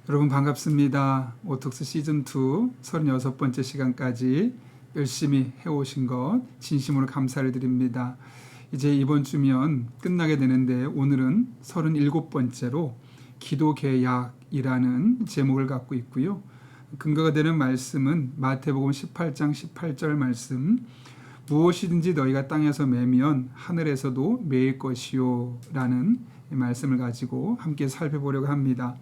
여러분 반갑습니다. 오톡스 시즌2 36번째 시간까지 열심히 해오신 것 진심으로 감사를 드립니다. 이제 이번 주면 끝나게 되는데 오늘은 37번째로 기도계약이라는 제목을 갖고 있고요. 근거가 되는 말씀은 마태복음 18장 18절 말씀, 무엇이든지 너희가 땅에서 매면 하늘에서도 매일 것이요 라는 말씀을 가지고 함께 살펴보려고 합니다.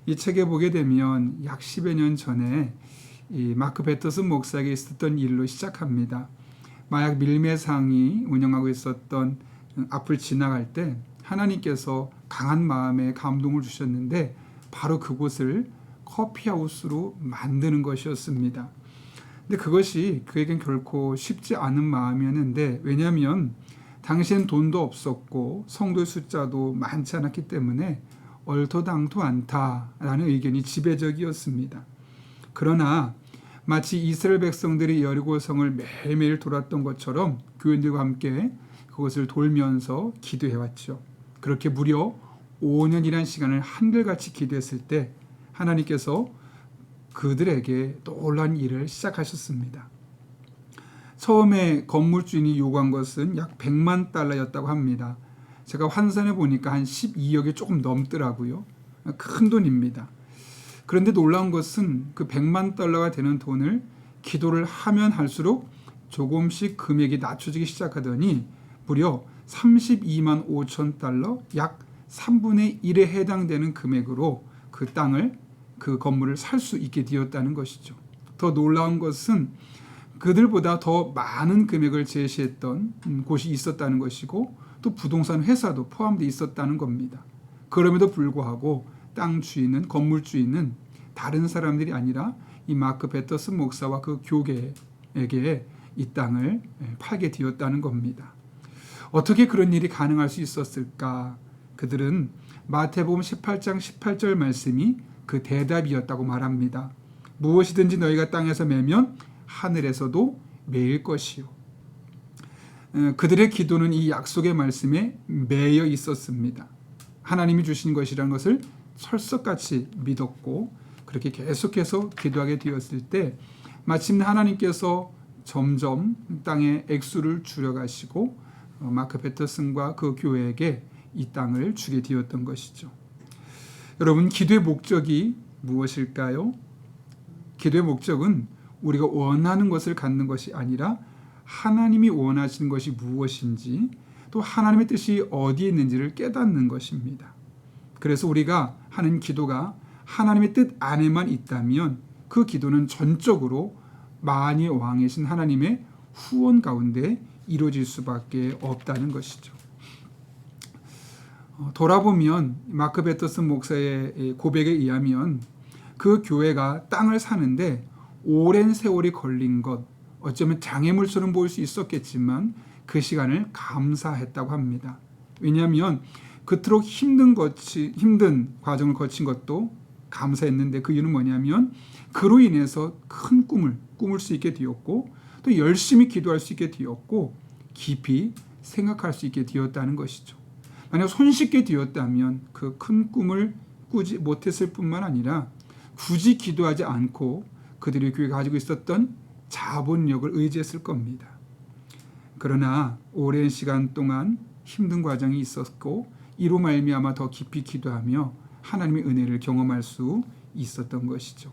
이 책에 보게 되면 약 10여 년 전에 이 마크 베터슨 목사에게 있었던 일로 시작합니다. 마약 밀매상이 운영하고 있었던 앞을 지나갈 때 하나님께서 강한 마음에 감동을 주셨는데 바로 그곳을 커피하우스로 만드는 것이었습니다. 근데 그것이 그에겐 결코 쉽지 않은 마음이었는데, 왜냐하면 당시엔 돈도 없었고 성도의 숫자도 많지 않았기 때문에 얼토당토 않다라는 의견이 지배적이었습니다. 그러나 마치 이스라엘 백성들이 여리고성을 매일매일 돌았던 것처럼 교인들과 함께 그것을 돌면서 기도해왔죠. 그렇게 무려 5년이라는 시간을 한결같이 기도했을 때 하나님께서 그들에게 놀라운 일을 시작하셨습니다. 처음에 건물주인이 요구한 것은 약 100만 달러였다고 합니다. 제가 환산해 보니까 한 12억이 조금 넘더라고요. 큰 돈입니다. 그런데 놀라운 것은 그 100만 달러가 되는 돈을 기도를 하면 할수록 조금씩 금액이 낮춰지기 시작하더니 무려 32만 5천 달러, 약 3분의 1에 해당되는 금액으로 그 땅을, 그 건물을 살 수 있게 되었다는 것이죠. 더 놀라운 것은 그들보다 더 많은 금액을 제시했던 곳이 있었다는 것이고, 또 부동산 회사도 포함되어 있었다는 겁니다. 그럼에도 불구하고 땅 주인은, 건물 주인은 다른 사람들이 아니라 이 마크 베터슨 목사와 그 교계에게 이 땅을 팔게 되었다는 겁니다. 어떻게 그런 일이 가능할 수 있었을까? 그들은 마태복음 18장 18절 말씀이 그 대답이었다고 말합니다. 무엇이든지 너희가 땅에서 매면 하늘에서도 매일 것이요. 그들의 기도는 이 약속의 말씀에 매여 있었습니다. 하나님이 주신 것이라는 것을 철석같이 믿었고, 그렇게 계속해서 기도하게 되었을 때 마침내 하나님께서 점점 땅의 액수를 줄여가시고 마크 베터슨과 그 교회에게 이 땅을 주게 되었던 것이죠. 여러분, 기도의 목적이 무엇일까요? 기도의 목적은 우리가 원하는 것을 갖는 것이 아니라 하나님이 원하시는 것이 무엇인지, 또 하나님의 뜻이 어디에 있는지를 깨닫는 것입니다. 그래서 우리가 하는 기도가 하나님의 뜻 안에만 있다면 그 기도는 전적으로 만유의 왕이신 하나님의 후원 가운데 이루어질 수밖에 없다는 것이죠. 돌아보면 마크 베터슨 목사의 고백에 의하면 그 교회가 땅을 사는데 오랜 세월이 걸린 것, 어쩌면 장애물처럼 보일 수 있었겠지만 그 시간을 감사했다고 합니다. 왜냐하면 그토록 힘든 과정을 거친 것도 감사했는데, 그 이유는 뭐냐면 그로 인해서 큰 꿈을 꾸물 수 있게 되었고, 또 열심히 기도할 수 있게 되었고, 깊이 생각할 수 있게 되었다는 것이죠. 만약 손쉽게 되었다면 그 큰 꿈을 꾸지 못했을 뿐만 아니라 굳이 기도하지 않고 그들의 교회가 가지고 있었던 자본력을 의지했을 겁니다. 그러나 오랜 시간 동안 힘든 과정이 있었고, 이로 말미암아 더 깊이 기도하며 하나님의 은혜를 경험할 수 있었던 것이죠.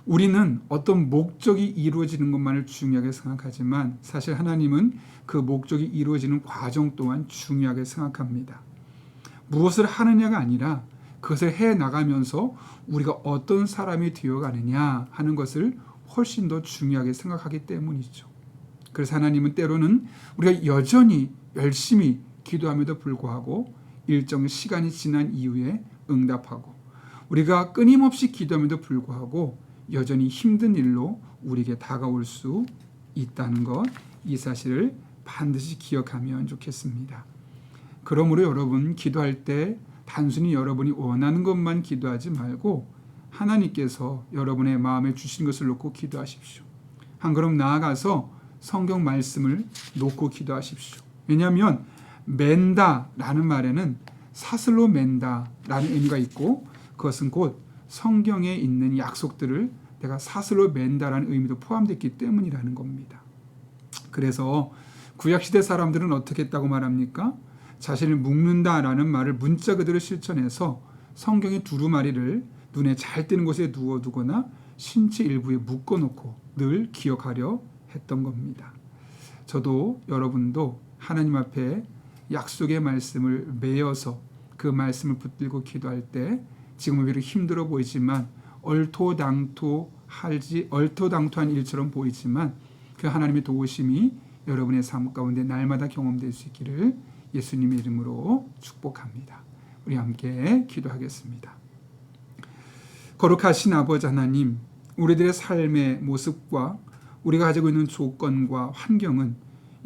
우리는 어떤 목적이 이루어지는 것만을 중요하게 생각하지만 사실 하나님은 그 목적이 이루어지는 과정 또한 중요하게 생각합니다. 무엇을 하느냐가 아니라 그것을 해나가면서 우리가 어떤 사람이 되어가느냐 하는 것을 훨씬 더 중요하게 생각하기 때문이죠. 그래서 하나님은 때로는 우리가 여전히 열심히 기도함에도 불구하고 일정 시간이 지난 이후에 응답하고, 우리가 끊임없이 기도함에도 불구하고 여전히 힘든 일로 우리에게 다가올 수 있다는 것, 이 사실을 반드시 기억하면 좋겠습니다. 그러므로 여러분, 기도할 때 단순히 여러분이 원하는 것만 기도하지 말고 하나님께서 여러분의 마음에 주신 것을 놓고 기도하십시오. 한 걸음 나아가서 성경 말씀을 놓고 기도하십시오. 왜냐하면 맨다라는 말에는 사슬로 맨다라는 의미가 있고, 그것은 곧 성경에 있는 약속들을 내가 사슬로 맨다라는 의미도 포함됐기 때문이라는 겁니다. 그래서 구약시대 사람들은 어떻게 했다고 말합니까? 자신을 묶는다라는 말을 문자 그대로 실천해서 성경의 두루마리를 눈에 잘 띄는 곳에 누워두거나 신체 일부에 묶어놓고 늘 기억하려 했던 겁니다. 저도 여러분도 하나님 앞에 약속의 말씀을 메어서 그 말씀을 붙들고 기도할 때 지금은 비록 힘들어 보이지만 얼토당토한 일처럼 보이지만 그 하나님의 도우심이 여러분의 삶 가운데 날마다 경험될 수 있기를 예수님의 이름으로 축복합니다. 우리 함께 기도하겠습니다. 거룩하신 아버지 하나님, 우리들의 삶의 모습과 우리가 가지고 있는 조건과 환경은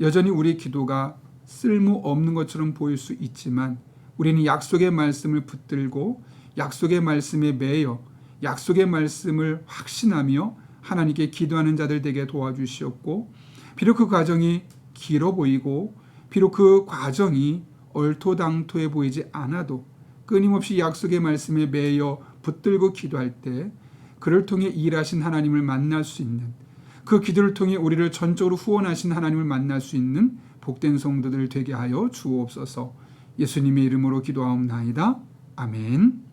여전히 우리 기도가 쓸모없는 것처럼 보일 수 있지만 우리는 약속의 말씀을 붙들고 약속의 말씀에 매여 약속의 말씀을 확신하며 하나님께 기도하는 자들 되게 도와주시옵고, 비록 그 과정이 길어 보이고 비록 그 과정이 얼토당토해 보이지 않아도 끊임없이 약속의 말씀에 매여 붙들고 기도할 때 그를 통해 일하신 하나님을 만날 수 있는, 그 기도를 통해 우리를 전적으로 후원하신 하나님을 만날 수 있는 복된 성도들 되게 하여 주옵소서. 예수님의 이름으로 기도하옵나이다. 아멘.